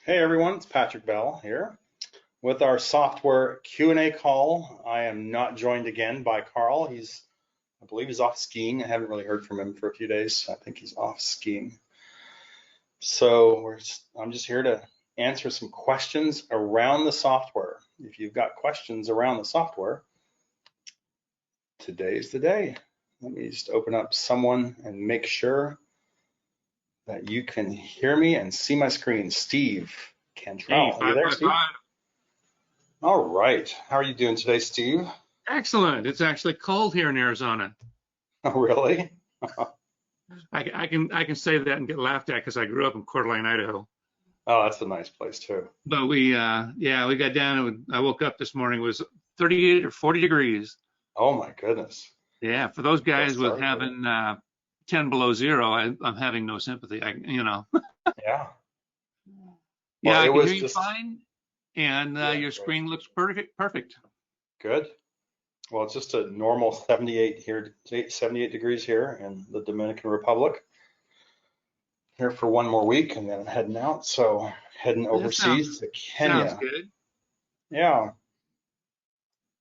Hey everyone, it's Patrick Bell here with our software Q&A call. I am not joined again by Carl. I believe he's off skiing. I haven't really heard from him for a few days. I think he's off skiing. So I'm just here to answer some questions around the software. If you've got questions around the software, today's the day. Let me just open up someone and make sure that you can hear me and see my screen. Steve Hey, Cantrell, are you five there, by Steve? five. All right. How are you doing today, Steve? Excellent. It's actually cold here in Arizona. Oh, really? I can say that and get laughed at because I grew up in Coeur d'Alene, Idaho. Oh, that's a nice place too. But we got down and I woke up this morning, it was 38 or 40 degrees. Oh my goodness. Yeah, for those Feel guys with sorry for you. having 10 below zero, I'm having no sympathy. Yeah. Well, Yeah, I it can hear was you just, fine, and yeah, your great. screen looks perfect. Perfect. Good. Well, it's just a normal 78 here, 78 degrees here in the Dominican Republic. Here for one more week and then I'm heading out. So heading That overseas to sounds Kenya. good. Yeah.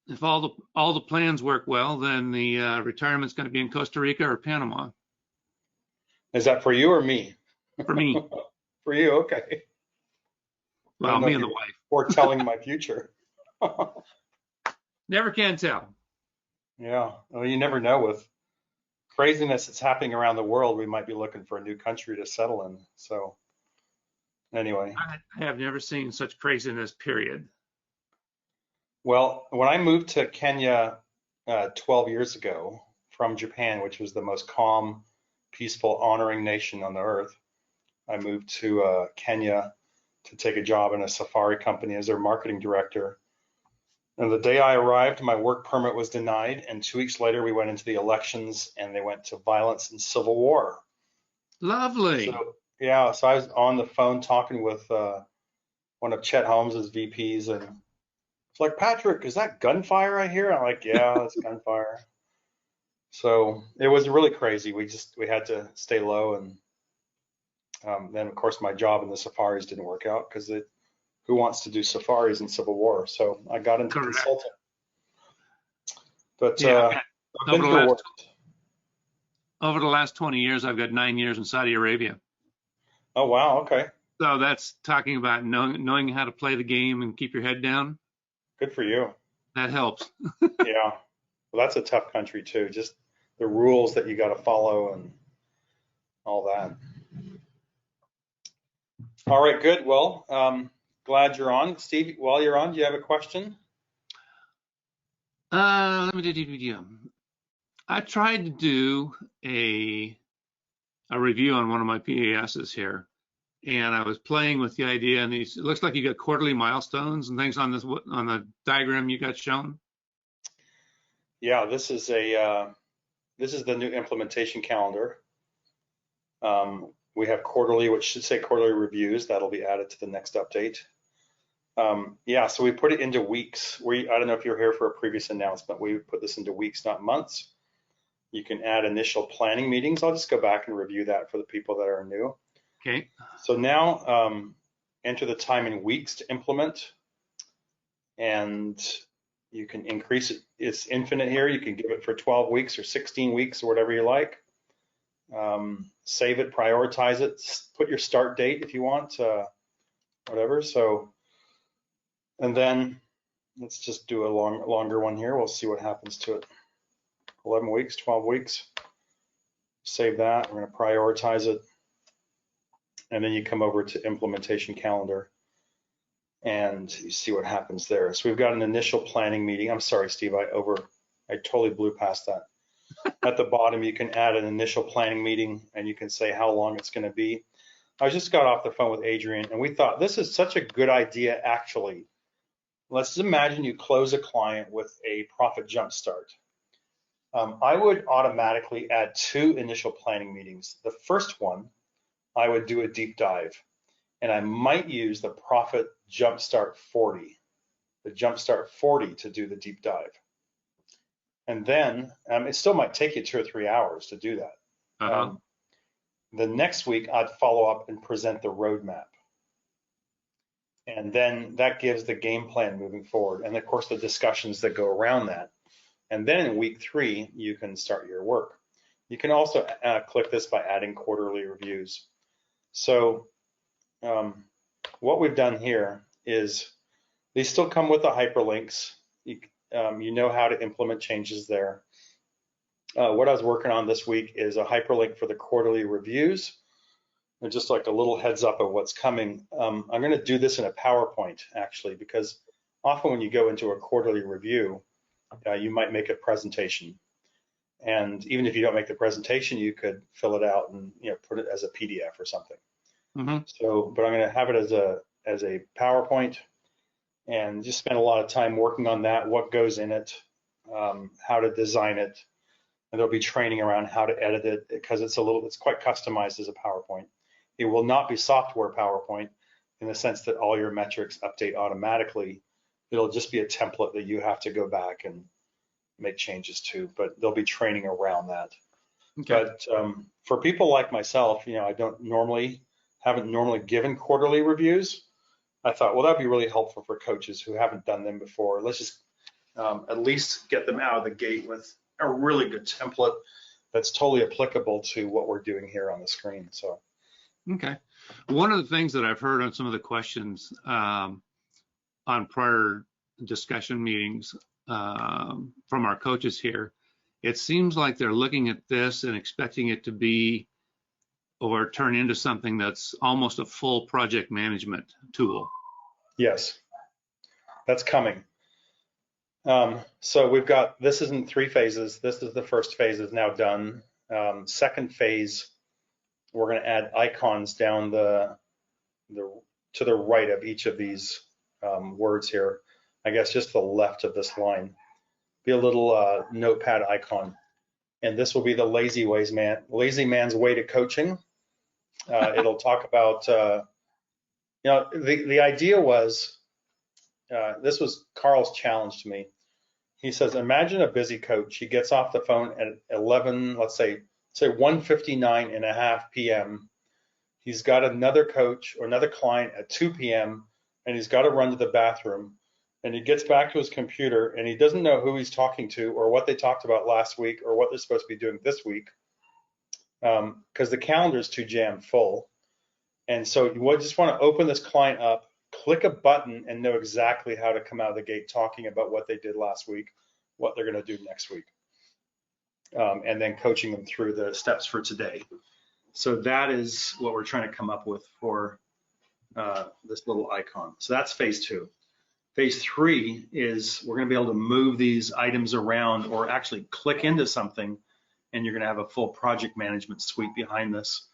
If all the plans work well, then the retirement's going to be in Costa Rica or Panama Is that for you or me? for me. For you, okay. I Well, didn't know me if and you the were wife. foretelling my future. Never can tell. Yeah. Well, you never know with craziness that's happening around the world, we might be looking for a new country to settle in. So anyway, I have never seen such craziness, period. well, when I moved to Kenya 12 years ago from Japan, which was the most calm, peaceful, honoring nation on the earth, I moved to Kenya to take a job in a safari company as their marketing director. And the day I arrived, my work permit was denied, and 2 weeks later, we went into the elections, and they went to violence and civil war. Lovely. So yeah, so I was on the phone talking with one of Chet Holmes's VPs, and it's like, Patrick, is that gunfire I hear? I'm like, yeah, it's gunfire. So it was really crazy. We had to stay low, and then of course my job in the safaris didn't work out because who wants to do safaris in civil war? So I got into Correct. consulting, but Yeah, I've got I've over been the through last worse. over the last 20 years, I've got 9 years in Saudi Arabia. Oh wow, okay, So that's talking about knowing how to play the game and keep your head down. good for you. That helps. Yeah, well that's a tough country too. Just the rules that you got to follow and all that. All right, good. Well, glad you're on, Steve. While you're on, do you have a question? Let me do. I tried to do a a review on one of my PASs here, and I was playing with the idea, and it looks like you got quarterly milestones and things on the diagram you got shown. Yeah, this is the new implementation calendar. We have quarterly, which should say quarterly reviews. That'll be added to the next update. Yeah, so we put it into weeks. I don't know if you're here for a previous announcement. We put this into weeks, not months. You can add initial planning meetings. I'll just go back and review that for the people that are new. Okay. So now enter the time in weeks to implement, and you can increase it. It's infinite here. You can give it for 12 weeks or 16 weeks or whatever you like. Save it, prioritize it, put your start date if you want, whatever. So, and then let's just do a longer one here. We'll see what happens to it. 11 weeks, 12 weeks. Save that. We're going to prioritize it. And then you come over to implementation calendar and you see what happens there. So we've got an initial planning meeting. I'm sorry, Steve, I totally blew past that. At the bottom, you can add an initial planning meeting and you can say how long it's going to be. I just got off the phone with Adrian and we thought this is such a good idea, actually. Let's imagine you close a client with a profit jumpstart. I would automatically add 2 initial planning meetings. The first one, I would do a deep dive, and I might use the Profit Jumpstart 40, the Jumpstart 40 to do the deep dive. And then it still might take you 2 or 3 hours to do that. Uh-huh. The next week, I'd follow up and present the roadmap. And then that gives the game plan moving forward. And of course, the discussions that go around that. And then in week 3, you can start your work. You can also click this by adding quarterly reviews. So what we've done here is they still come with the hyperlinks. You know how to implement changes there. What I was working on this week is a hyperlink for the quarterly reviews. And just like a little heads up of what's coming. I'm going to do this in a PowerPoint actually, because often when you go into a quarterly review, you might make a presentation. And even if you don't make the presentation, you could fill it out and put it as a PDF or something. Mm-hmm. So, but I'm going to have it as a PowerPoint, and just spend a lot of time working on that, what goes in it, how to design it, and there'll be training around how to edit it, because it's quite customized as a PowerPoint. It will not be software PowerPoint in the sense that all your metrics update automatically. It'll just be a template that you have to go back and make changes to, but there'll be training around that. Okay. But for people like myself, I haven't normally given quarterly reviews. I thought, well, that'd be really helpful for coaches who haven't done them before. Let's just at least get them out of the gate with a really good template that's totally applicable to what we're doing here on the screen. So. Okay. One of the things that I've heard on some of the questions on prior discussion meetings from our coaches here, it seems like they're looking at this and expecting it to be or turn into something that's almost a full project management tool. Yes, that's coming. So we've got, this is in 3 phases. This is the first phase is now done. Second phase, we're going to add icons down to the right of each of these words here. I guess just the left of this line. Be a little notepad icon. And this will be the lazy man's way to coaching. It'll talk about, the idea was, this was Carl's challenge to me. He says, imagine a busy coach. He gets off the phone at 11, let's say 1:59.5 p.m. He's got another coach or another client at 2 p.m. and he's got to run to the bathroom, and he gets back to his computer and he doesn't know who he's talking to or what they talked about last week or what they're supposed to be doing this week, because the calendar is too jammed full. And so you just want to open this client up, click a button, and know exactly how to come out of the gate talking about what they did last week, what they're going to do next week. And then coaching them through the steps for today. So that is what we're trying to come up with for this little icon. So that's phase 2. Phase 3 is we're going to be able to move these items around or actually click into something, and you're going to have a full project management suite behind this,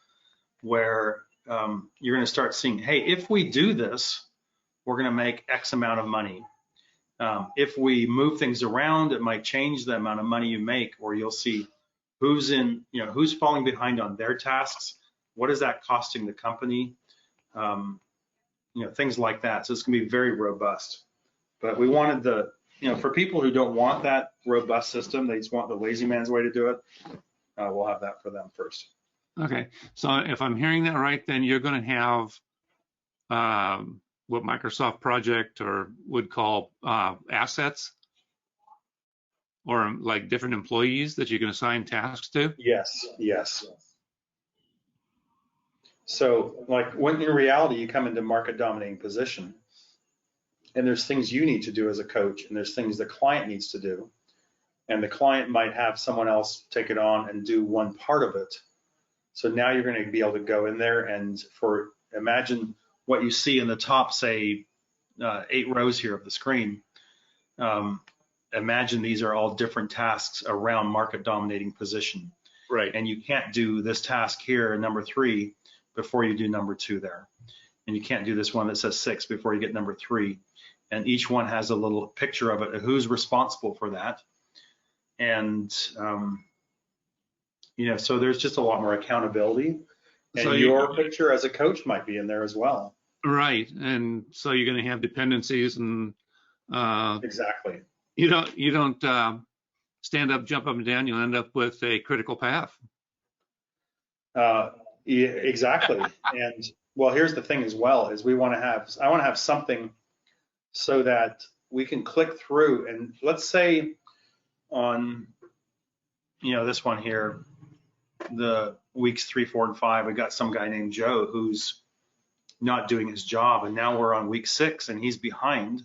where you're going to start seeing, hey, if we do this, we're going to make X amount of money. If we move things around, it might change the amount of money you make, or you'll see who's who's falling behind on their tasks. What is that costing the company? Things like that. So it's going to be very robust. But we wanted for people who don't want that robust system, they just want the lazy man's way to do it. We'll have that for them first. Okay. So if I'm hearing that right, then you're going to have what Microsoft Project would call assets, or like different employees that you can assign tasks to? Yes. So like when in reality you come into market dominating position, and there's things you need to do as a coach, and there's things the client needs to do, and the client might have someone else take it on and do one part of it. So now you're going to be able to go in there and imagine what you see in the top, say 8 rows here of the screen. Imagine these are all different tasks around market dominating position. Right. And you can't do this task here, number 3, before you do number 2 there. And you can't do this one that says 6 before you get number 3. And each one has a little picture of it, of who's responsible for that. And, so there's just a lot more accountability. And so your picture as a coach might be in there as well. Right. And so you're going to have dependencies and exactly. You don't stand up, jump up and down. You'll end up with a critical path. Yeah, exactly. And Well, here's the thing as well, is I want to have something so that we can click through, and let's say on, this one here, the weeks 3, 4, and 5, we got some guy named Joe who's not doing his job, and now we're on week 6 and he's behind.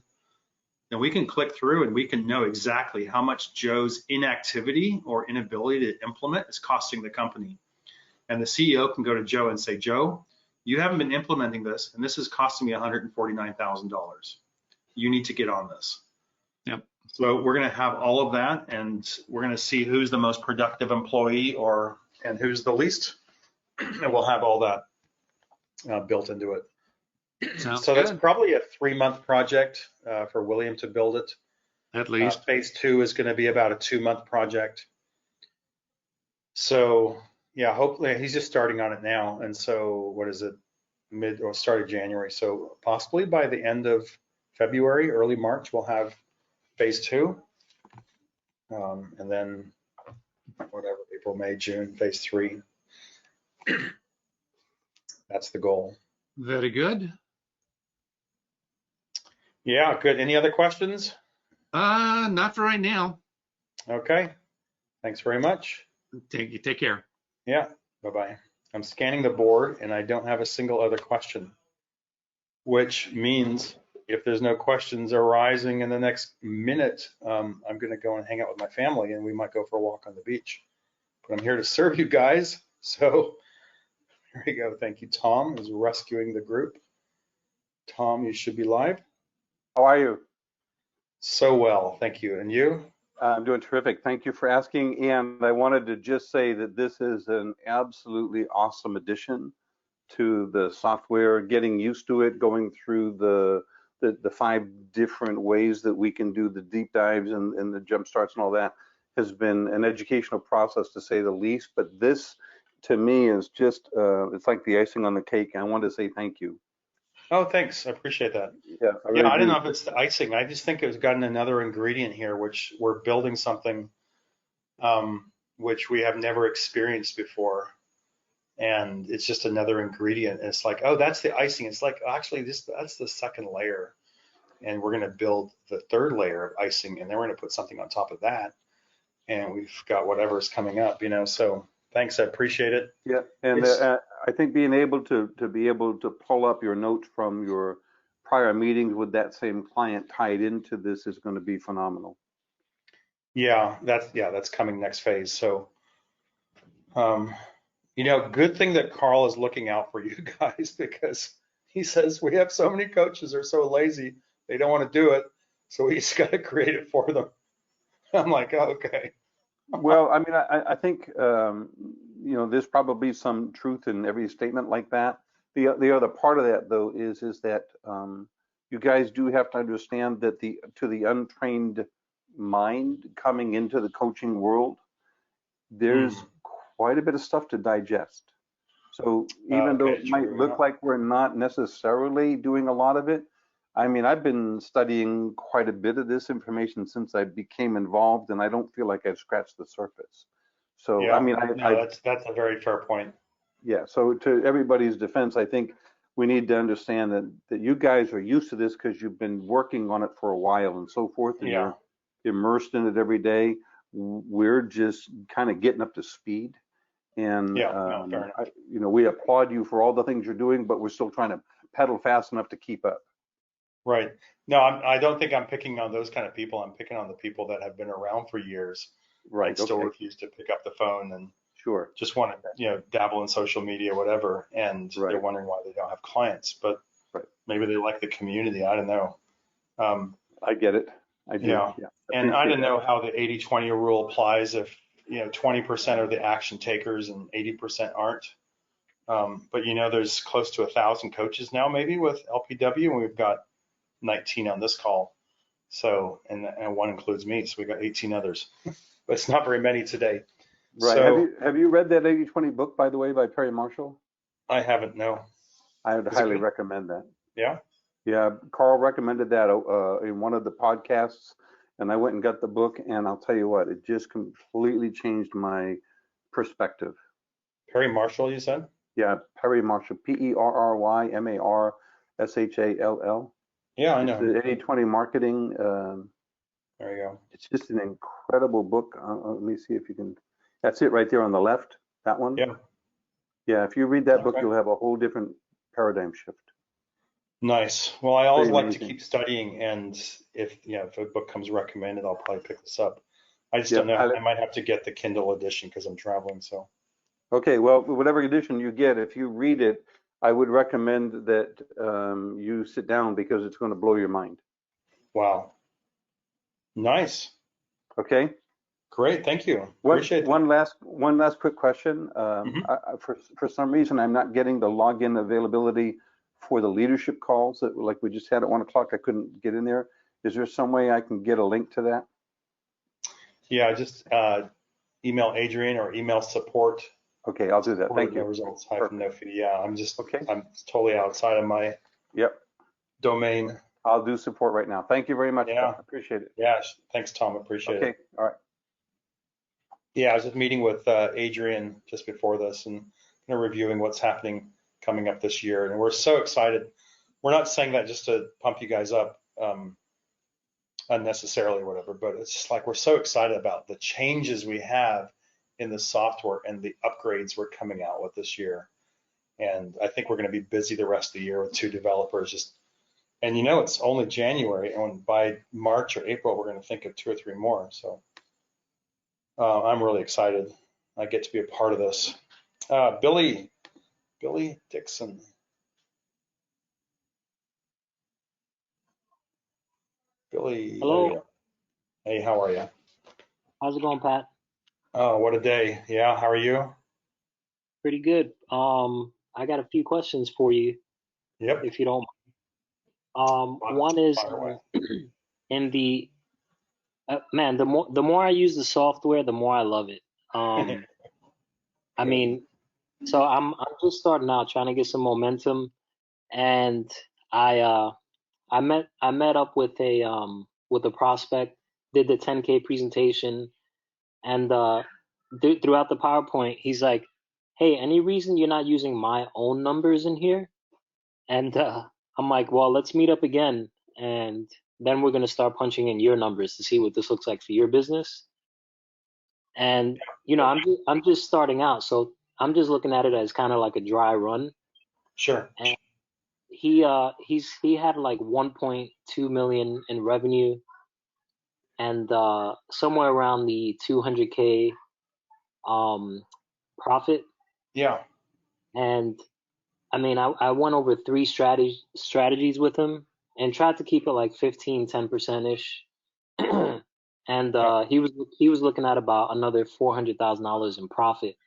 And we can click through and we can know exactly how much Joe's inactivity or inability to implement is costing the company. And the CEO can go to Joe and say, Joe, you haven't been implementing this, and this is costing me $149,000. You need to get on this. Yep. So we're going to have all of that, and we're going to see who's the most productive employee and who's the least, and we'll have all that built into it. Sounds so good. That's probably a 3-month project for William to build it. At least. Phase 2 is going to be about a 2-month project. So yeah, hopefully he's just starting on it now. And so what is it? Start of January. So possibly by the end of February, early March, we'll have phase 2. And then whatever, April, May, June, phase 3. That's the goal. Very good. Yeah, good. Any other questions? Not for right now. Okay. Thanks very much. Take care. Yeah, bye-bye. I'm scanning the board and I don't have a single other question, which means if there's no questions arising in the next minute, I'm going to go and hang out with my family and we might go for a walk on the beach. But I'm here to serve you guys. So here we go. Thank you. Tom is rescuing the group. Tom, you should be live. How are you? So well, thank you. And you? I'm doing terrific. Thank you for asking. And I wanted to just say that this is an absolutely awesome addition to the software, getting used to it, going through the 5 different ways that we can do the deep dives and the jump starts and all that has been an educational process, to say the least. But this, to me, is just, it's like the icing on the cake. I want to say thank you. Oh, thanks. I appreciate that. Yeah, I don't know if it's the icing. I just think it's gotten another ingredient here, which we're building something which we have never experienced before. And it's just another ingredient. It's like, oh, that's the icing. It's like, actually, that's the second layer. And we're going to build the 3rd layer of icing, and then we're going to put something on top of that. And we've got whatever's coming up, so thanks. I appreciate it. Yeah, and I think being able to pull up your notes from your prior meetings with that same client tied into this is going to be phenomenal. Yeah, that's coming next phase. So, good thing that Carl is looking out for you guys, because he says we have so many coaches are so lazy, they don't want to do it. So he's got to create it for them. I'm like, oh, okay. Well, I mean, I think, there's probably some truth in every statement like that. The other part of that, though, is that you guys do have to understand that to the untrained mind coming into the coaching world, there's quite a bit of stuff to digest. So even though it might look like we're not necessarily doing a lot of it, I mean, I've been studying quite a bit of this information since I became involved, and I don't feel like I've scratched the surface. So, yeah, I mean, that's a very fair point. Yeah. So to everybody's defense, I think we need to understand that you guys are used to this because you've been working on it for a while and so forth, and you're immersed in it every day. We're just kind of getting up to speed. And, fair enough. we applaud you for all the things you're doing, but we're still trying to pedal fast enough to keep up. Right. No, I don't think I'm picking on those kind of people. I'm picking on the people that have been around for years, right? And still refuse to pick up the phone and sure, just want to, dabble in social media, whatever. And they're wondering why they don't have clients, but maybe they like the community. I don't know. I get it. I do. Yeah. And I don't know how the 80-20 rule applies if, 20% are the action takers and 80% aren't. But there's close to 1,000 coaches now, maybe with LPW, and we've got 19 on this call. So, and one includes me, so we got 18 others, but it's not very many today. Right. So, have you read that 80-20 book, by the way, by Perry Marshall? I haven't, no. I would highly recommend that. Yeah? Yeah, Carl recommended that in one of the podcasts, and I went and got the book, and I'll tell you what, it just completely changed my perspective. Perry Marshall, you said? Yeah, Perry Marshall, PERRYMARSHALL. Yeah, I It's know. the 80/20 marketing. There you go. It's just an incredible book. Let me see if you can. That's it right there on the left. That one. Yeah. Yeah, if you read that book, Okay. you'll have a whole different paradigm shift. Nice. Well, I always Pretty like to amazing. keep studying, and if a book comes recommended, I'll probably pick this up. I just Yeah. don't know. I might have to get the Kindle edition because I'm traveling. So Okay. Well, whatever edition you get, if you read it, I would recommend that you sit down because it's going to blow your mind. wow, nice, Okay. great, thank you. Appreciate that. One last quick question. Mhm. For some reason, I'm not getting the login availability for the leadership calls that like we just had at 1 o'clock. I couldn't get in there. Is there some way I can get a link to that? Yeah, just email Adrian or email support. Okay, I'll do that. Thank No you. results Perfect. no fee. Yeah, Okay. I'm totally outside of my Yep. domain. I'll do support right now. Thank you very much. Yeah. Phil. Appreciate it. Yeah, thanks, Tom. Appreciate it. Okay. All right. Yeah, I was just meeting with Adrian just before this and reviewing what's happening coming up this year. And we're so excited. We're not saying that just to pump you guys up unnecessarily or whatever, but it's just like we're so excited about the changes we have in the software and the upgrades we're coming out with this year. And I think we're going to be busy the rest of the year with 2 developers. And it's only January, and by March or April, we're going to think of 2 or 3 more. So I'm really excited. I get to be a part of this. Billy Dixon. Billy. Hello. Hey, how are you? How's it going, Pat? Oh, what a day. Yeah, how are you? Pretty good. I got a few questions for you, Yep. if you don't mind. One is Fire away. in the man, the more I use the software, the more I love it. I mean, so I'm just starting out trying to get some momentum, and I met up with a prospect, did the 10K presentation, and throughout the PowerPoint, he's like, "Hey, any reason you're not using my own numbers in here?" And I'm like, "Well, let's meet up again, and then we're gonna start punching in your numbers to see what this looks like for your business." And I'm just starting out, so I'm just looking at it as kind of like a dry run. Sure. And he had like 1.2 million in revenue and somewhere around the 200K profit. Yeah. And I mean, I went over 3 strategies with him and tried to keep it like 10% ish. And he was looking at about another $400,000 in profit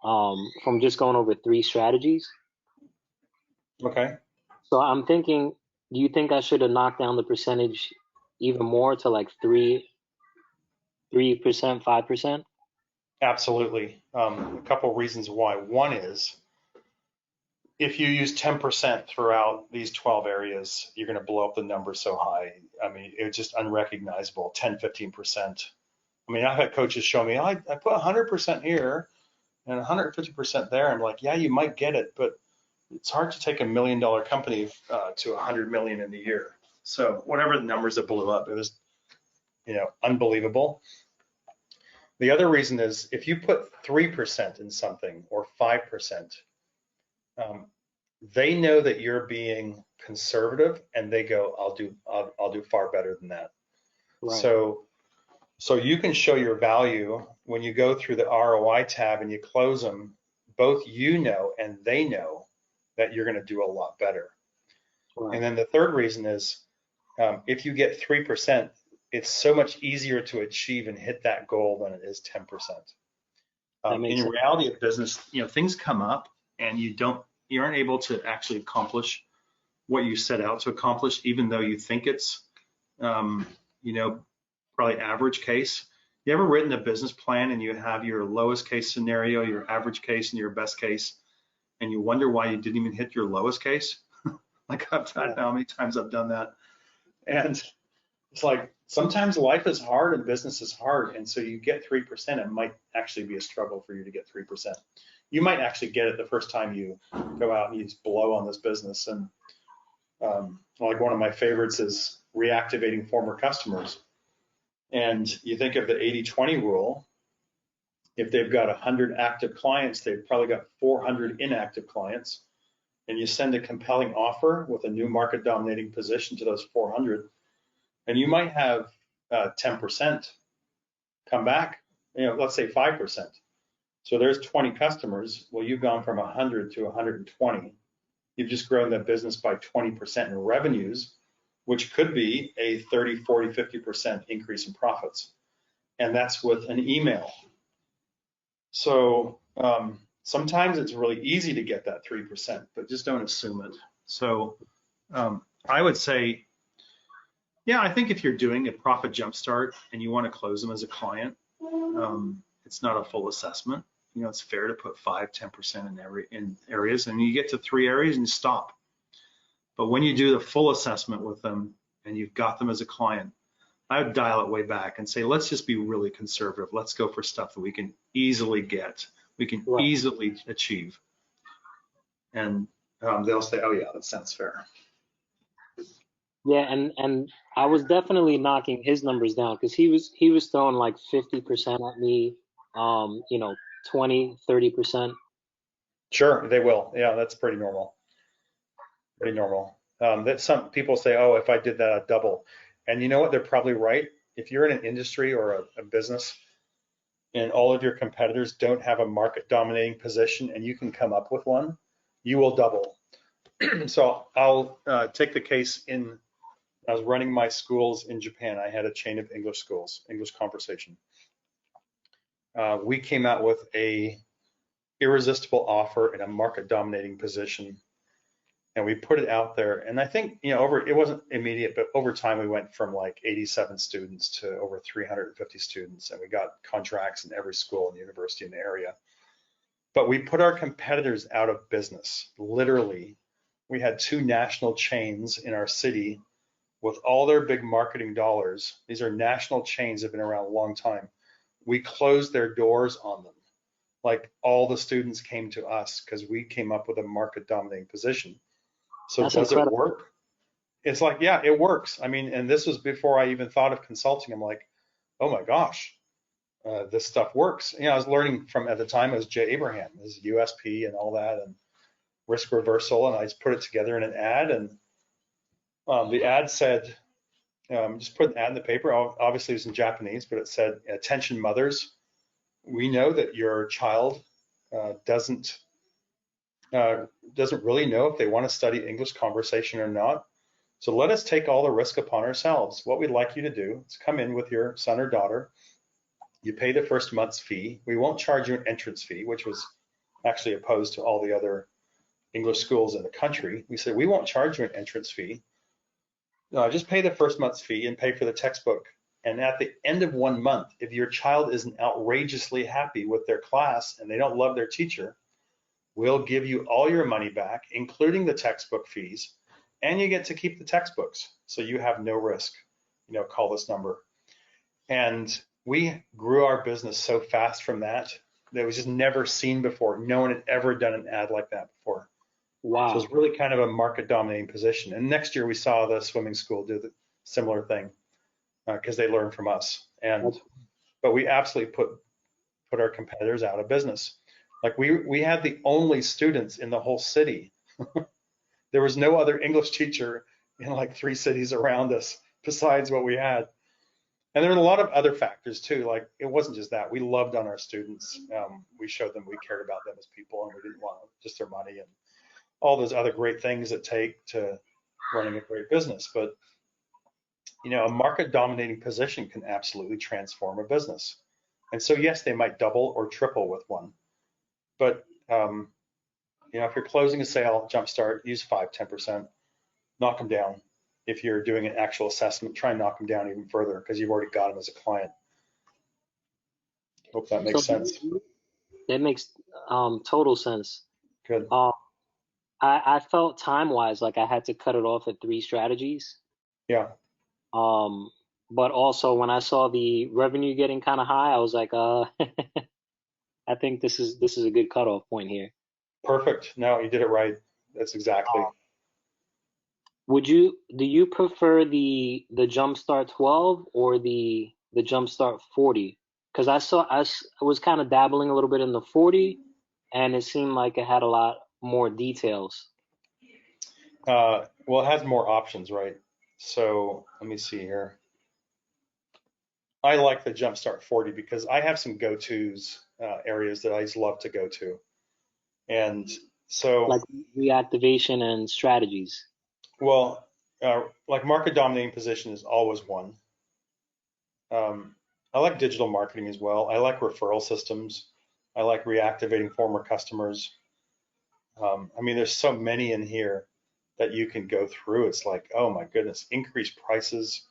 from just going over 3 strategies. Okay. So I'm thinking, do you think I should have knocked down the percentage even more to like 3%, 5%? Absolutely. A couple reasons why. One is if you use 10% throughout these 12 areas, you're going to blow up the number so high. I mean, it's just unrecognizable, 10, 15%. I mean, I've had coaches show me, I put 100% here and 150% there. I'm like, yeah, you might get it, but it's hard to take $1 million company to 100 million in a year. So whatever the numbers that blew up, it was, unbelievable. The other reason is if you put 3% in something or 5%, they know that you're being conservative, and they go, I'll do far better than that. Right. So you can show your value when you go through the ROI tab and you close them. Both and they know that you're going to do a lot better. Right. And then the third reason is if you get 3%, it's so much easier to achieve and hit that goal than it is 10%. In reality of business, things come up and you aren't able to actually accomplish what you set out to accomplish, even though you think it's, probably average case. You ever written a business plan and you have your lowest case scenario, your average case, and your best case, and you wonder why you didn't even hit your lowest case? Like I don't know how many times I've done that. And it's like sometimes life is hard and business is hard. And so you get 3%, it might actually be a struggle for you to get 3%. you might actually get it the first time you go out and you just blow on this business. And like one of my favorites is reactivating former customers. And you think of the 80-20 rule. If they've got 100 active clients, they've probably got 400 inactive clients. And you send a compelling offer with a new market dominating position to those 400, and you might have 10% come back, let's say 5%. So there's 20 customers. Well, you've gone from 100 to 120. You've just grown that business by 20% in revenues, which could be a 30, 40, 50% increase in profits. And that's with an email. So sometimes it's really easy to get that 3%, but just don't assume it. So I would say, yeah, I think if you're doing a profit jumpstart and you want to close them as a client, it's not a full assessment. It's fair to put 5-10% in areas, and you get to 3 areas and you stop. But when you do the full assessment with them and you've got them as a client, I would dial it way back and say, let's just be really conservative. Let's go for stuff that we can easily get, we can easily achieve. And they'll say, oh yeah, that sounds fair. Yeah, and I was definitely knocking his numbers down because he was throwing like 50% at me, 20, 30%. Sure, they will. Yeah, that's pretty normal. Pretty normal. That some people say, oh, if I did that, I'd double. And you know what? They're probably right. If you're in an industry or a business and all of your competitors don't have a market dominating position and you can come up with one, you will double. So I'll take the case I was running my schools in Japan. I had a chain of English schools, English conversation. We came out with a irresistible offer in a market dominating position, and we put it out there. And I think, it wasn't immediate, but over time we went from like 87 students to over 350 students, and we got contracts in every school and university in the area. But we put our competitors out of business. Literally, we had 2 national chains in our city with all their big marketing dollars. These are national chains that have been around a long time. We closed their doors on them. Like all the students came to us because we came up with a market dominating position. So That's does incredible. it work? It's like, yeah, it works. I mean, and this was before I even thought of consulting. I'm like, oh my gosh, this stuff works. I was learning from, at the time, it was Jay Abraham, his USP and all that, and risk reversal. And I just put it together in an ad, and the ad said, just put an ad in the paper. Obviously it was in Japanese, but it said, attention mothers, we know that your child doesn't really know if they want to study English conversation or not. So let us take all the risk upon ourselves. What we'd like you to do is come in with your son or daughter. You pay the first month's fee. We won't charge you an entrance fee, which was actually opposed to all the other English schools in the country. We said, we won't charge you an entrance fee. Just pay the first month's fee and pay for the textbook. And at the end of 1 month, if your child isn't outrageously happy with their class and they don't love their teacher, we'll give you all your money back, including the textbook fees, and you get to keep the textbooks. So you have no risk. Call this number. And we grew our business so fast from that was just never seen before. No one had ever done an ad like that before. Wow. So it's really kind of a market dominating position. And next year we saw the swimming school do the similar thing because they learned from us. But we absolutely put our competitors out of business. Like we had the only students in the whole city. There was no other English teacher in like 3 cities around us besides what we had. And there were a lot of other factors too. Like it wasn't just that. We loved on our students. We showed them we cared about them as people, and we didn't want just their money and all those other great things that take to running a great business. But a market dominating position can absolutely transform a business. And so yes, they might double or triple with one. But if you're closing a sale, jumpstart, use 5-10%, knock them down. If you're doing an actual assessment, try and knock them down even further because you've already got them as a client. Hope that makes sense. That makes total sense. Good. I felt time-wise like I had to cut it off at 3 strategies. Yeah. But also when I saw the revenue getting kind of high, I was like, I think this is a good cutoff point here. Perfect. No, you did it right. That's exactly. Do you prefer the Jumpstart 12 or the Jumpstart 40? Because I was kind of dabbling a little bit in the 40, and it seemed like it had a lot more details. Well, it has more options, right? So let me see here. I like the Jumpstart 40 because I have some go-tos areas that I just love to go to. And so, Like reactivation and strategies. well, like market dominating position is always one. I like digital marketing as well. I like referral systems. I like reactivating former customers. I mean, there's so many in here that you can go through. It's like, oh my goodness, increase prices,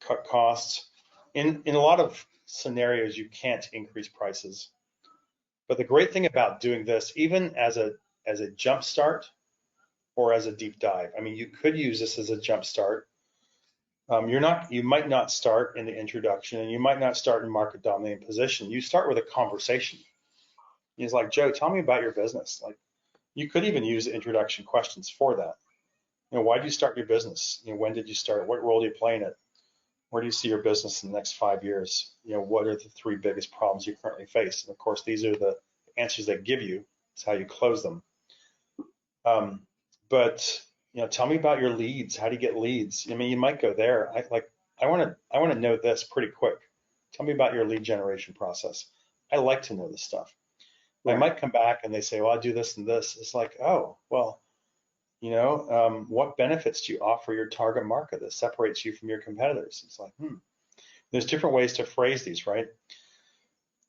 cut costs. In a lot of scenarios, you can't increase prices. But the great thing about doing this, even as a jump start or as a deep dive, I mean, you could use this as a jump start. You might not start in the introduction, and you might not start in market dominating position. You start with a conversation. He's like, Joe, tell me about your business. Like, you could even use introduction questions for that. You know, why did you start your business? You know, when did you start? What role do you play in it? Where do you see your business in the next 5 years? You know, what are the 3 biggest problems you currently face? And of course, these are the answers they give you. It's how you close them. But you know, tell me about your leads. How do you get leads? I mean, you might go there. I want to know this pretty quick. Tell me about your lead generation process. I like to know this stuff. Yeah. I might come back and they say, well, I do this and this. It's like, oh, well, you know, what benefits do you offer your target market that separates you from your competitors? It's like, there's different ways to phrase these, right?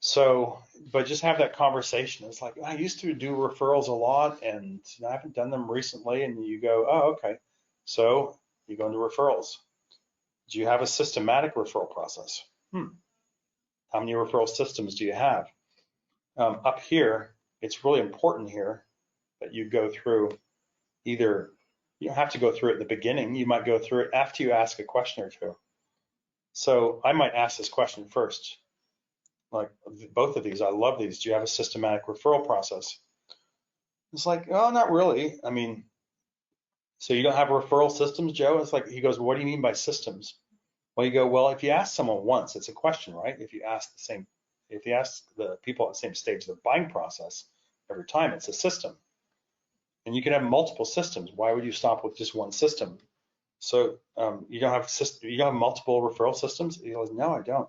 So, but just have that conversation. It's like, I used to do referrals a lot and I haven't done them recently. And you go, oh, okay. So you go into referrals. Do you have a systematic referral process? How many referral systems do you have? Up here, it's really important here that you go through either, you don't have to go through it at the beginning. You might go through it after you ask a question or two. So I might ask this question first. Like both of these, I love these. Do you have a systematic referral process? It's like, oh, not really. I mean, so you don't have referral systems, Joe? It's like, he goes, what do you mean by systems? Well, you go, well, if you ask someone once, it's a question, right? If you ask the people at the same stage of the buying process every time, it's a system. And you can have multiple systems. Why would you stop with just one system? So you don't have multiple referral systems? He goes, no, I don't.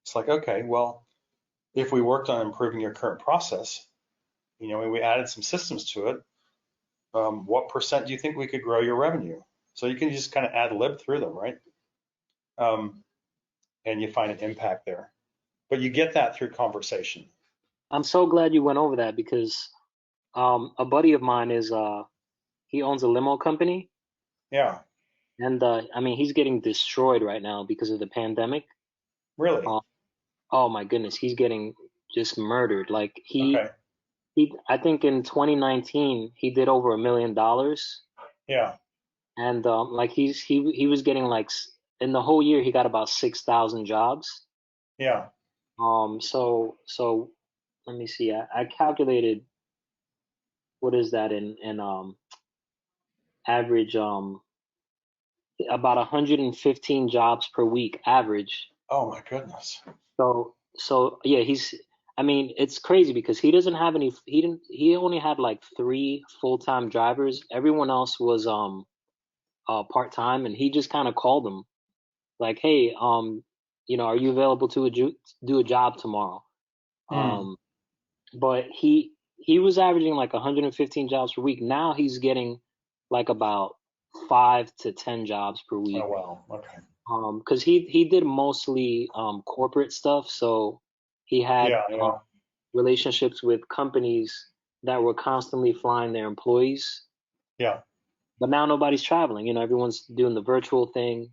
It's like, okay, well, if we worked on improving your current process, you know, and we added some systems to it, what % do you think we could grow your revenue? So you can just kind of ad lib through them, right? And you find an impact there. But you get that through conversation. I'm so glad you went over that because a buddy of mine he owns a limo company. Yeah. And I mean, he's getting destroyed right now because of the pandemic. Really? Oh my goodness, he's getting just murdered. Like Okay. I think in 2019 he did over $1 million. Yeah. And like he was getting like in the whole year he got about 6,000 jobs. Yeah. So let me see. I calculated what is that in average about 115 jobs per week average. Oh my goodness. So yeah, I mean, it's crazy because he doesn't have any, he only had like 3 full-time drivers. Everyone else was part-time, and he just kind of called them like, hey, you know, are you available to do a job tomorrow? But he was averaging like 115 jobs per week. Now he's getting like about 5 to 10 jobs per week. Oh wow. Okay. Because he did mostly corporate stuff, so he had relationships with companies that were constantly flying their employees. Yeah. But now nobody's traveling. You know, everyone's doing the virtual thing.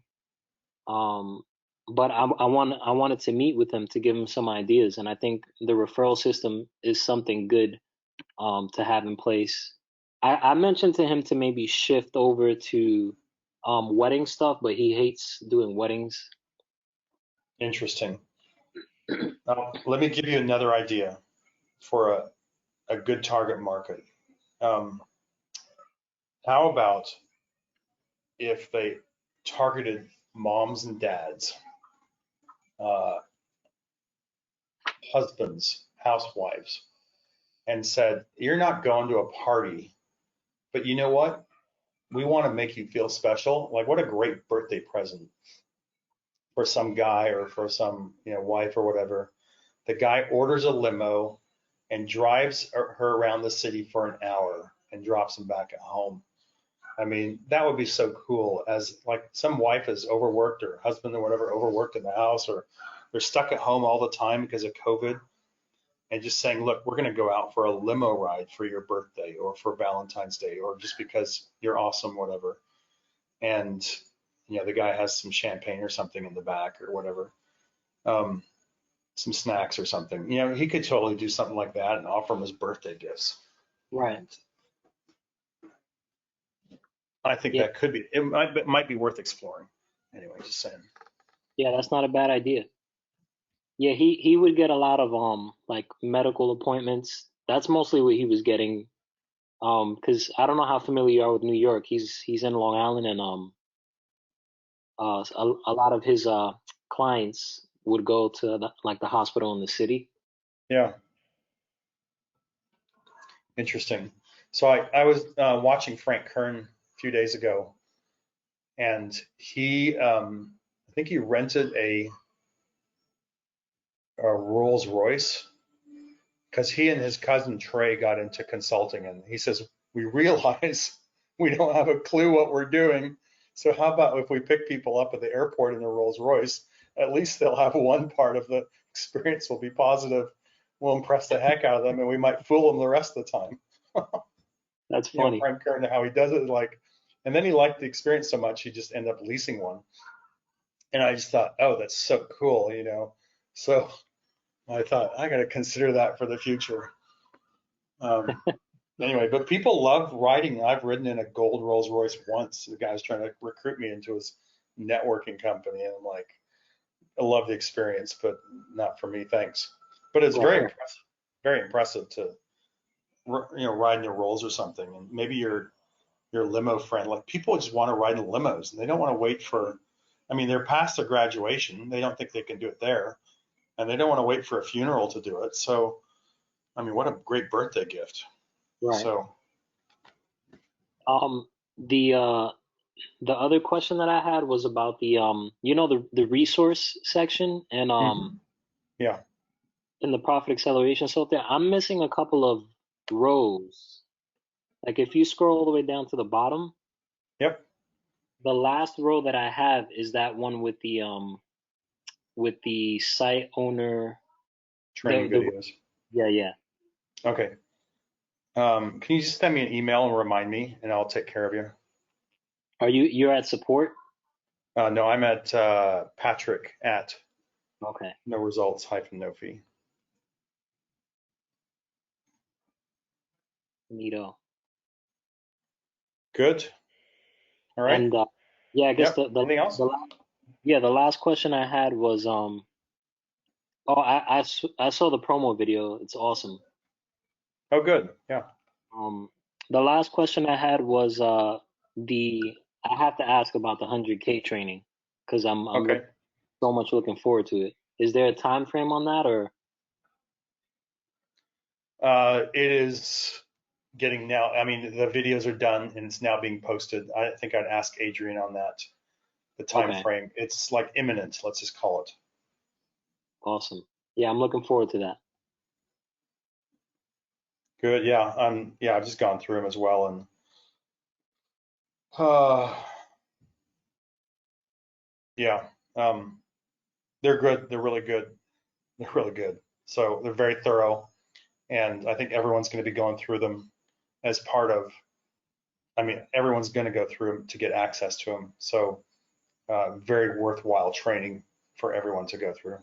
But I wanted to meet with him to give him some ideas, and I think the referral system is something good to have in place. I mentioned to him to maybe shift over to wedding stuff, but he hates doing weddings. Interesting. Let me give you another idea. for a good target market. How about if they targeted moms and dads, husbands, housewives, and said, you're not going to a party, but you know what? We want to make you feel special. Like, what a great birthday present for some guy or for some, wife or whatever. The guy orders a limo and drives her around the city for an hour and drops him back at home. I mean, that would be so cool, as like some wife is overworked or husband or whatever overworked in the house, or they're stuck at home all the time because of COVID, and just saying, look, we're going to go out for a limo ride for your birthday or for Valentine's Day, or just because you're awesome, whatever. And, the guy has some champagne or something in the back or whatever, some snacks or something. He could totally do something like that and offer him his birthday gifts. Right. I think Yeah. that could be, it might be worth exploring. Anyway, just saying. Yeah, that's not a bad idea. Yeah, he would get a lot of like medical appointments. That's mostly what he was getting. Because I don't know how familiar you are with New York. He's in Long Island, and a lot of his clients would go to the hospital in the city. Yeah. Interesting. So I was watching Frank Kern a few days ago, and he, I think he rented a Rolls Royce because he and his cousin Trey got into consulting, and he says, we realize we don't have a clue what we're doing. So how about if we pick people up at the airport in a Rolls Royce, at least they'll have one part of the experience will be positive. We'll impress the heck out of them, and we might fool them the rest of the time. That's funny. Frank Kern, how he does it, and then he liked the experience so much, he just ended up leasing one. And I just thought, oh, that's so cool, So I thought, I got to consider that for the future. Anyway, but people love riding. I've ridden in a gold Rolls Royce once. The guy's trying to recruit me into his networking company, and I'm like, I love the experience, but not for me, thanks. But it's very impressive to, ride in a Rolls or something, and maybe your limo friend. Like, people just want to ride in limos, and they don't want to wait for. I mean, they're past their graduation. They don't think they can do it there, and they don't want to wait for a funeral to do it. So, I mean, what a great birthday gift. Right. So, The other question that I had was about the resource section, and yeah. in the profit acceleration software, I'm missing a couple of rows. Like, if you scroll all the way down to the bottom, Yep. the last row that I have is that one with the site owner Training videos. Yeah. Okay. Can you just send me an email and remind me, and I'll take care of you? You're at support? No, I'm at Patrick at Okay. no results -no fee. Neato. Good. All right. And yeah, I guess Yep. Anything else? the last question I had was I saw the promo video. It's awesome. Oh, good. Yeah. The last question I had was I have to ask about the 100K training, because I'm Okay. so much looking forward to it. Is there a time frame on that, or? It is getting now. I mean, the videos are done and it's now being posted. I think I'd ask Adrian on that. The time Okay. frame. It's like imminent. Let's just call it. Awesome. Yeah, I'm looking forward to that. Good. Yeah. I've just gone through them as well, and yeah. They're good. They're really good. They're really good. So they're very thorough, and I think everyone's going to be going through them as part of. I mean, everyone's going to go through them to get access to them. So very worthwhile training for everyone to go through.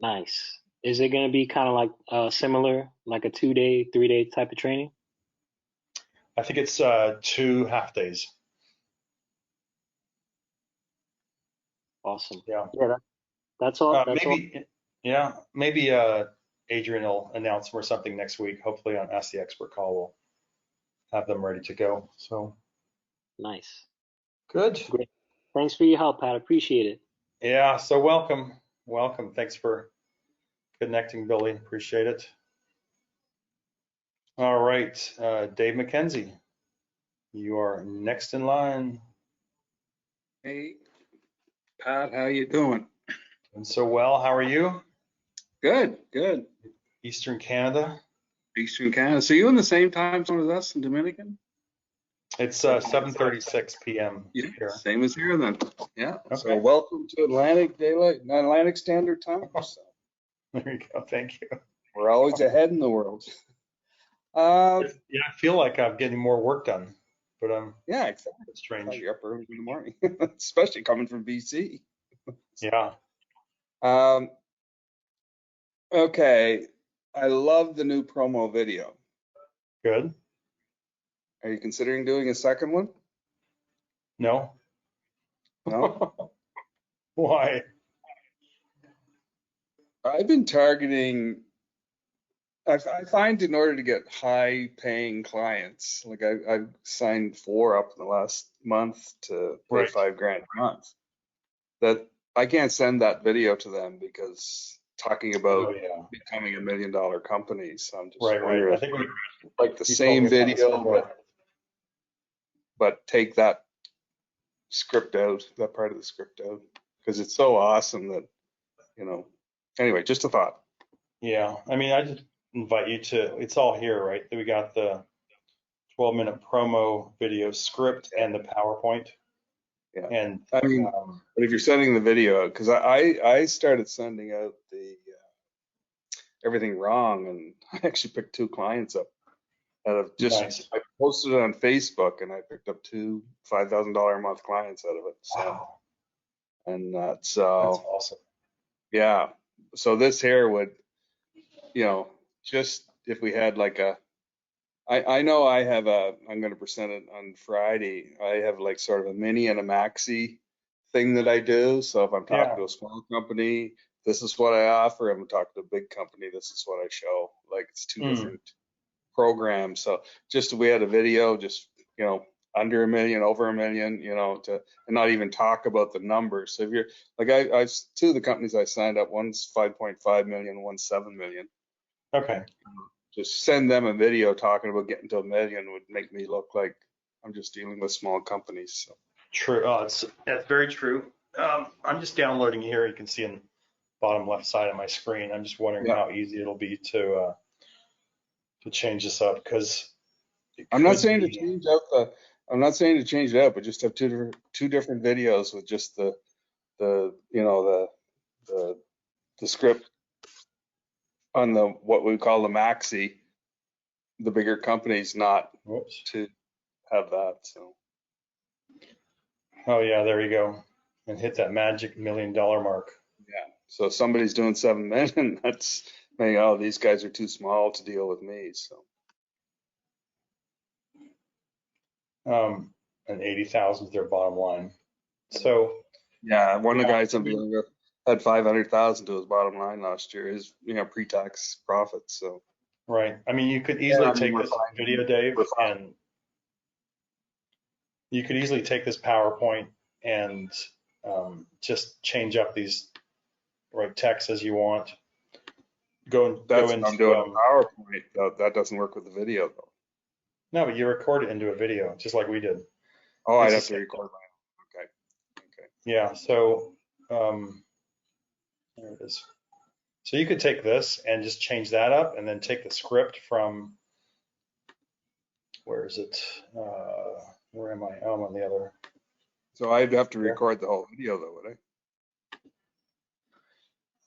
Nice. Is it going to be kind of like similar, like a 2-day, 3-day type of training? I think it's 2 half days. Awesome. Yeah. Yeah, that's all. That's all. Maybe. Yeah. Maybe Adrian will announce them or something next week. Hopefully on Ask the Expert call, we'll have them ready to go. So Nice. good. Great. Thanks for your help, Pat. Appreciate it. Yeah, so welcome. Welcome. Thanks for connecting, Billy. Appreciate it. All right, Dave McKenzie, you are next in line. Hey, Pat, how you doing? And so well, how are you? Good, good. Eastern Canada. Eastern Canada. So you in the same time zone as us in Dominican? It's 7:36 p.m. Yeah, here. same as here then. Yeah. So Okay. welcome to Atlantic Standard Time. So There you go. Thank you. we're always ahead in the world. Yeah, I feel like I'm getting more work done, but Yeah, exactly. it's strange. You're up early in the morning, especially coming from BC. Yeah. Okay. I love the new promo video. Good. Are you considering doing a second one? No. No? Why? I've been targeting, I find in order to get high paying clients, like I've signed 4 up in the last month to pay Right. $5,000 a month, that I can't send that video to them because talking about Oh, yeah. becoming $1 million company. So I'm just Right. wondering I if think like the you same told me about this video, before. but take that script out, that part of the script out, because it's so awesome that, anyway, just a thought. Yeah. I mean, I just invite you to, it's all here, right? We got the 12-minute promo video script and the PowerPoint. Yeah. And I mean, but if you're sending the video out, because I started sending out the everything wrong, and I actually picked 2 clients up out of just, nice. I posted it on Facebook and I picked up 2 $5,000 a month clients out of it. So, Wow. and That's so, awesome. yeah. So this here would, just if we had like I know I have I'm going to present it on Friday. I have like sort of a mini and a maxi thing that I do. So if I'm talking Yeah. to a small company, this is what I offer. If I'm talking to a big company, this is what I show. Like it's 2 different programs. So just if we had a video, just, under $1 million, over $1 million, and not even talk about the numbers. So if you're like, I 2 of the companies I signed up, one's 5.5 million, one's 7 million. Okay. Just send them a video talking about getting to $1 million would make me look like I'm just dealing with small companies. So. True. Oh, that's very true. I'm just downloading here. You can see in the bottom left side of my screen. I'm just wondering how easy it'll be to change this up, because I'm not saying to change out I'm not saying to change it out, but just have two different videos with just the script on the what we call the maxi, the bigger companies, not to have that. So. Oh yeah, there you go, and hit that magic $1 million mark. Yeah. So if somebody's doing 7 million, that's saying, oh, these guys are too small to deal with me. So. And 80,000 is their bottom line. So yeah, one of the guys I'm dealing with had 500,000 to his bottom line last year, his pre-tax profits. So right. I mean, you could easily take this video, Dave, and you could easily take this PowerPoint and just change up these text as you want. That's what I'm doing PowerPoint. That doesn't work with the video though. No, but you record it into a video, just like we did. Oh, I'd have to record my own. Okay. Yeah, so there it is. So you could take this and just change that up, and then take the script from, where is it? Where am I? Oh, I'm on the other. So I'd have to record the whole video though, would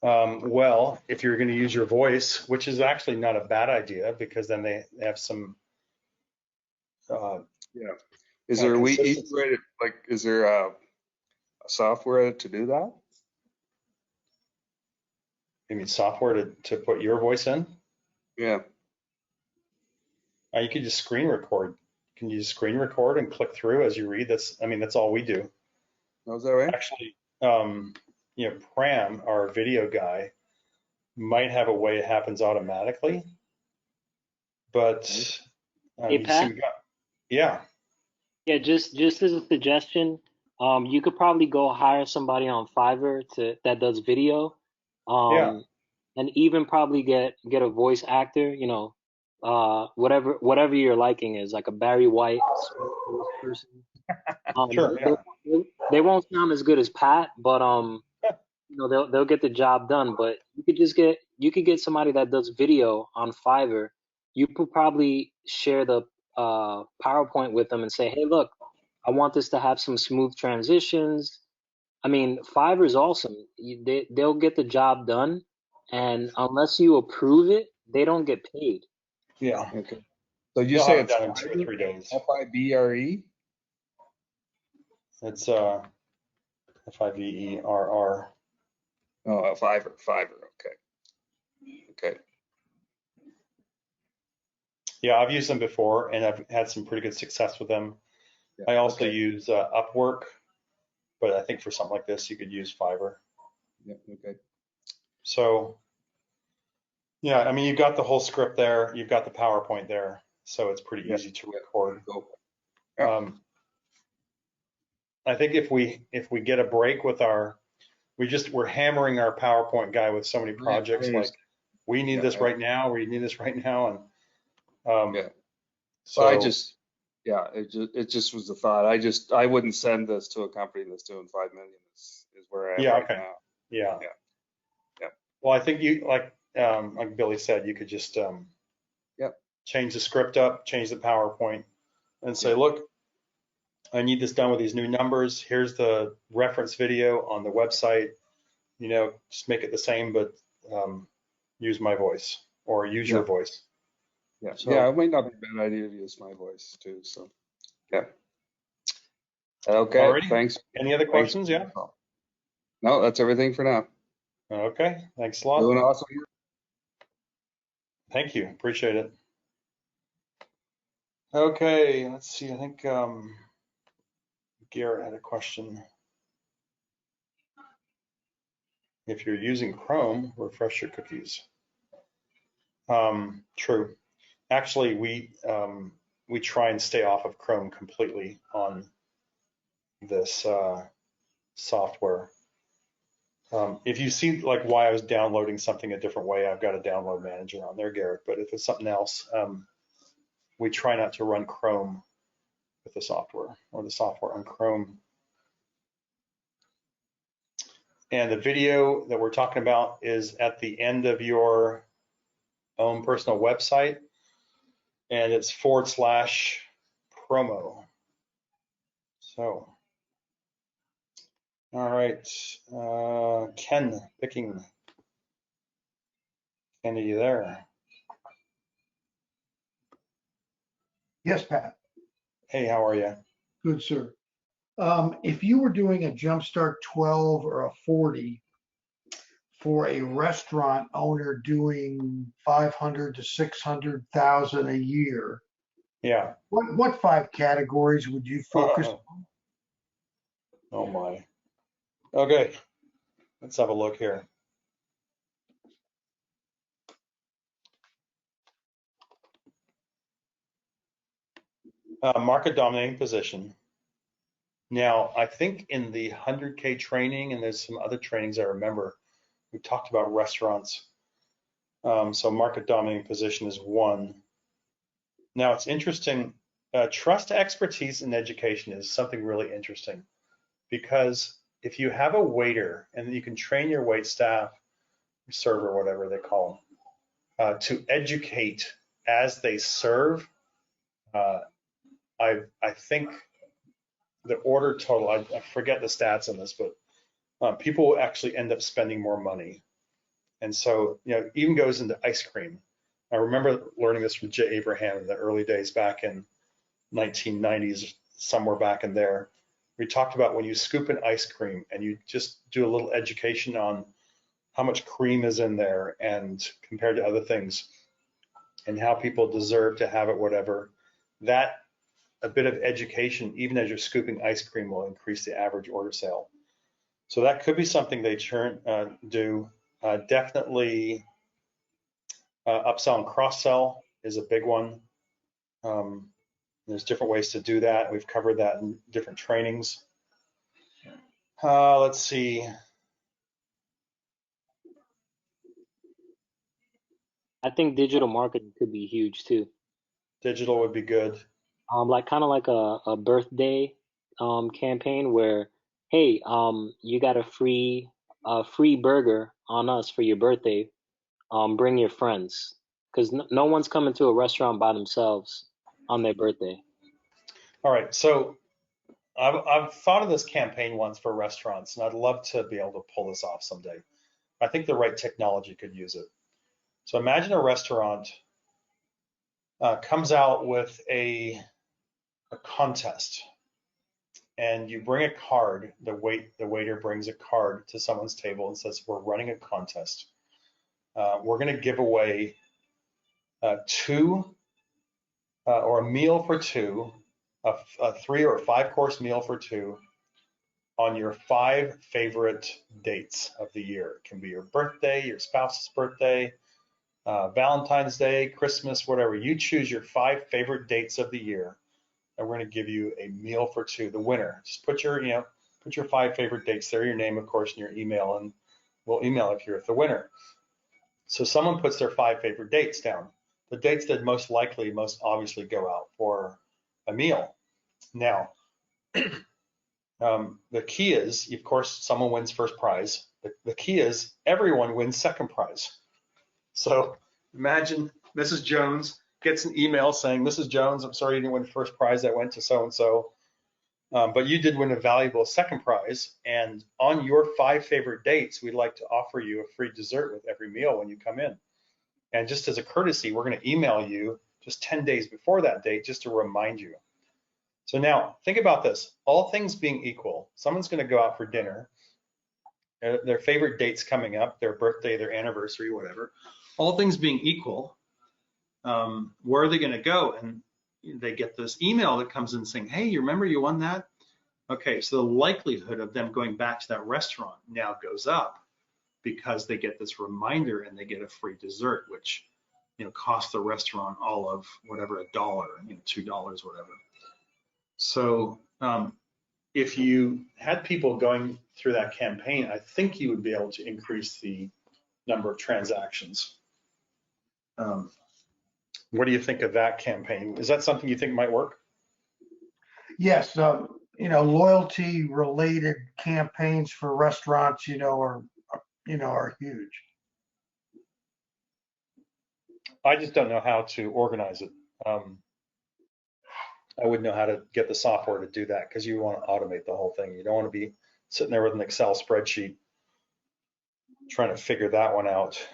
I? Well, if you're going to use your voice, which is actually not a bad idea, because then they have some. Yeah. Is there a easy way to, like, is there a software to do that? You mean software to put your voice in? Yeah. You could just screen record. Can you just screen record and click through as you read? That's all we do. Oh, is that right? Actually, Pram, our video guy, might have a way it happens automatically, but Hey, you Pat? see, yeah, Yeah, just as a suggestion, you could probably go hire somebody on Fiverr that does video, yeah, and even probably get a voice actor, whatever your liking is, like a Barry White smooth voice person. sure, They, yeah, they won't sound as good as Pat, but they'll get the job done. But you could get somebody that does video on Fiverr. You could probably share the PowerPoint with them and say, hey, look, I want this to have some smooth transitions. I mean, Fiverr is awesome. They'll get the job done, and unless you approve it, they don't get paid. yeah. Okay. So you You'll say have it it's done in 2 or 3 days. Fibre? It's Fiverr. Oh, Fiverr. Okay. Okay. Yeah, I've used them before, and I've had some pretty good success with them. Yeah. I also Okay. use Upwork, but I think for something like this, you could use Fiverr. Yeah. Okay. So, yeah, I mean, you've got the whole script there, you've got the PowerPoint there, so it's pretty Yeah. easy to record. Go. Yeah. I think if we get a break with we're hammering our PowerPoint guy with so many projects, like we need this right now, we need this right now, and Yeah. so Well, it just was a thought. I wouldn't send this to a company that's doing 5 million is where I am right okay, now. yeah. Yeah. Well, I think you like Billy said, you could just change the script up, change the PowerPoint, and say, look, I need this done with these new numbers. Here's the reference video on the website. Just make it the same, but use my voice or use your voice. Yeah. So- Yeah. It might not be a bad idea to use my voice too. So, yeah. Okay. Alrighty. Thanks. Any other questions? Yeah. No, that's everything for now. Okay. Thanks a lot. Doing awesome. Thank you. Appreciate it. Okay. Let's see. I think Garrett had a question. If you're using Chrome, refresh your cookies. True. Actually, we try and stay off of Chrome completely on this software. If you see like why I was downloading something a different way, I've got a download manager on there, Garrett. But if it's something else, we try not to run Chrome with the software or the software on Chrome. And the video that we're talking about is at the end of your own personal website, and it's /promo. So, all right, Ken Picking. Ken, are you there? Yes, Pat. Hey, how are you? Good, sir. If you were doing a Jumpstart 12 or a 40 for a restaurant owner doing 500 to 600,000 a year, Yeah. what 5 categories would you focus on? Oh my. Okay, let's have a look here. Market dominating position. Now, I think in the 100K training, and there's some other trainings I remember, we talked about restaurants. So market dominating position is one. Now, it's interesting. Trust, expertise, and education is something really interesting, because if you have a waiter and you can train your wait staff, server, whatever they call them, to educate as they serve, I think the order total, I forget the stats on this, but people will actually end up spending more money. And so, even goes into ice cream. I remember learning this from Jay Abraham in the early days back in 1990s, somewhere back in there. We talked about when you scoop an ice cream and you just do a little education on how much cream is in there and compared to other things and how people deserve to have it, whatever, that a bit of education, even as you're scooping ice cream, will increase the average order sale. So that could be something they do. Definitely upsell and cross-sell is a big one. There's different ways to do that. We've covered that in different trainings. Let's see. I think digital marketing could be huge too. Digital would be good. Like kind of like a birthday campaign where, hey, you got a free burger on us for your birthday. Bring your friends, because no one's coming to a restaurant by themselves on their birthday. All right, so I've thought of this campaign once for restaurants, and I'd love to be able to pull this off someday. I think the right technology could use it. So imagine a restaurant comes out with a contest, and you bring a card. The waiter brings a card to someone's table and says, "We're running a contest. We're going to give away two or a meal for two, a 3 or 5 course meal for two on your 5 favorite dates of the year. It can be your birthday, your spouse's birthday, Valentine's Day, Christmas, whatever. You choose your 5 favorite dates of the year, and we're going to give you a meal for two. The winner. Just put your 5 favorite dates there, your name, of course, and your email, and we'll email if you're the winner." So someone puts their 5 favorite dates down, the dates that most obviously go out for a meal. Now, the key is, of course, someone wins first prize. The key is everyone wins second prize. So imagine Mrs. Jones gets an email saying, "Mrs. Jones, I'm sorry you didn't win first prize. That went to so-and-so. But you did win a valuable second prize. And on your 5 favorite dates, we'd like to offer you a free dessert with every meal when you come in. And just as a courtesy, we're going to email you just 10 days before that date just to remind you." So now think about this. All things being equal, someone's going to go out for dinner, their favorite dates coming up, their birthday, their anniversary, whatever. All things being equal, where are they going to go? And they get this email that comes in saying, "Hey, you remember you won that?" Okay, so the likelihood of them going back to that restaurant now goes up because they get this reminder and they get a free dessert, which costs the restaurant all of whatever, $1, $2, whatever. So if you had people going through that campaign, I think you would be able to increase the number of transactions. What do you think of that campaign? Is that something you think might work? Yes, loyalty related campaigns for restaurants, are huge. I just don't know how to organize it. I wouldn't know how to get the software to do that because you want to automate the whole thing. You don't want to be sitting there with an Excel spreadsheet trying to figure that one out,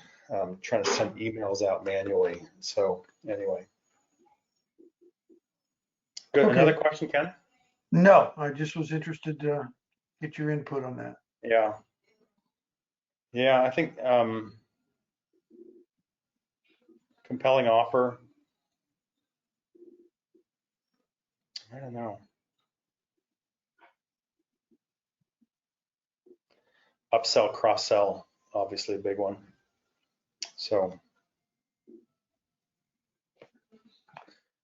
trying to send emails out manually. So anyway. Good. Okay. Another question, Ken? No, I just was interested to get your input on that. Yeah. Yeah, I think compelling offer. I don't know. Upsell, cross-sell, obviously a big one. So,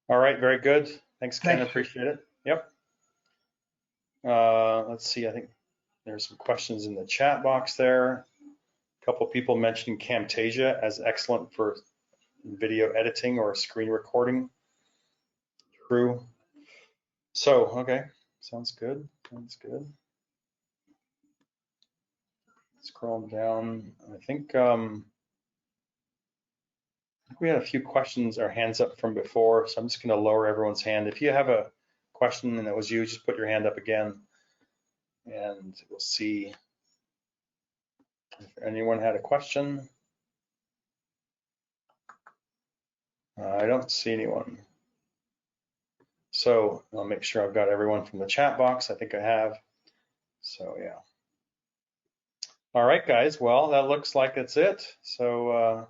all right, very good. Thanks, Ken. Appreciate it. Yep. Let's see. I think there's some questions in the chat box there. A couple of people mentioning Camtasia as excellent for video editing or screen recording. True. So, okay, sounds good. Sounds good. Scroll down. I think we had a few questions or hands up from before, so I'm just going to lower everyone's hand. If you have a question and it was you, just put your hand up again, and we'll see if anyone had a question. I don't see anyone. So I'll make sure I've got everyone from the chat box. I think I have. So yeah. All right, guys. Well, that looks like that's it. So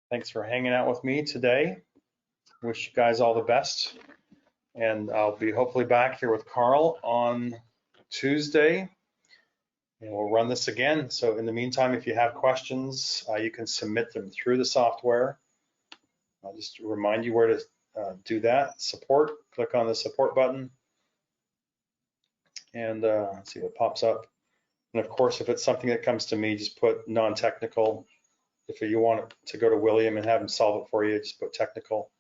thanks for hanging out with me today. Wish you guys all the best. And I'll be hopefully back here with Carl on Tuesday. And we'll run this again. So in the meantime, if you have questions, you can submit them through the software. I'll just remind you where to do that. Support, click on the support button. And let's see what pops up. And of course, if it's something that comes to me, just put non-technical. If you want to go to William and have him solve it for you, just put technical.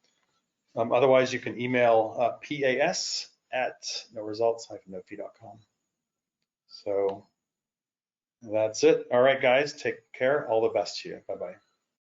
Otherwise, you can email pas@noresults-nofee.com. So that's it. All right, guys, take care. All the best to you. Bye-bye.